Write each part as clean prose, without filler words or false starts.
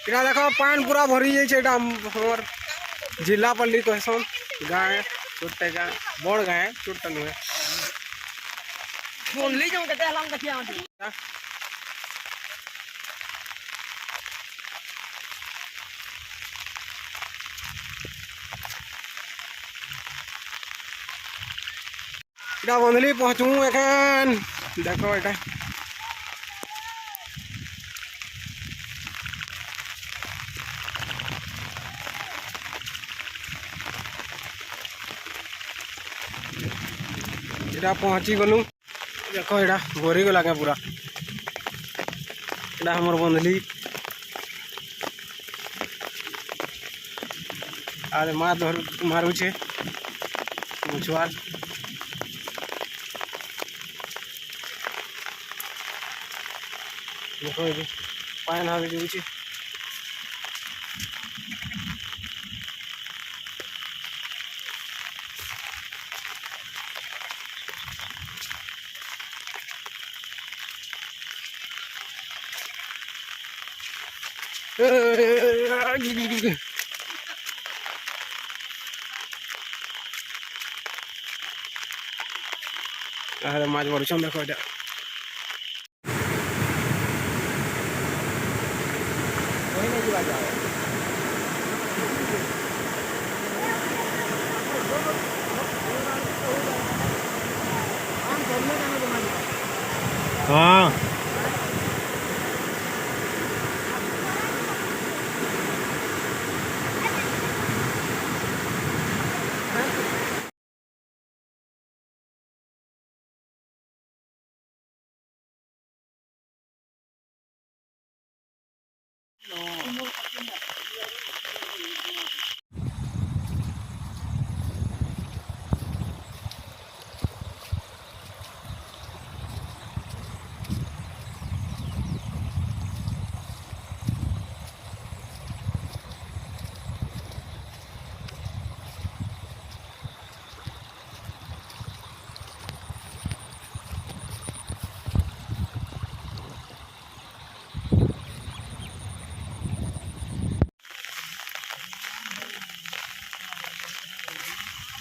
इटा देखो पान पूरा भरी जाइए हमर जिलापल्ली कहसन गाँव छोटे गाँव बड़ गाँव छोटा नुहे इटा बंधली पहुँचू एखन देखो इटा इटा पहुँची गलु देखो इटा भरी गला के पूरा इटा हमर बंधली आरे माँ मारू छे मुछवार देखो ये पान हावी जाऊँ माछ मारुछन देखो इटा हाँ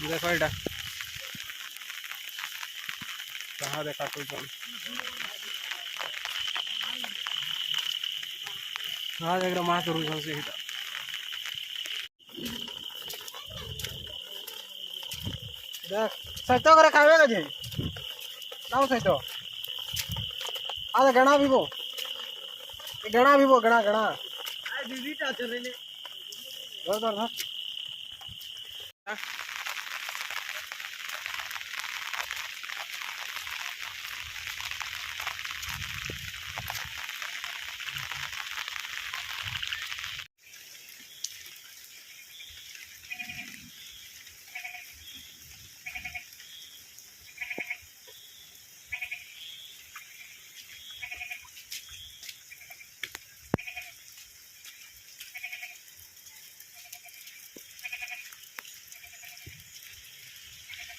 देखो इटा कहाँ देखा तो हाँ देख रहा माछ रुझान से इटा देख सहित करे खावे के जे नाउ सहित आरे गणा भीबो गणा आ दीदी ता चले ने धर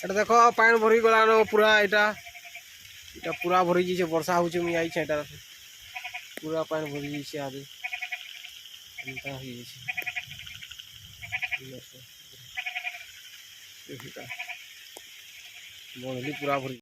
एटा देखो पान भरी गलान पूरा इटा पूरा भरी जाइए वर्षा हो आई पूरा पान भरी जाइए आदि पूरा भरी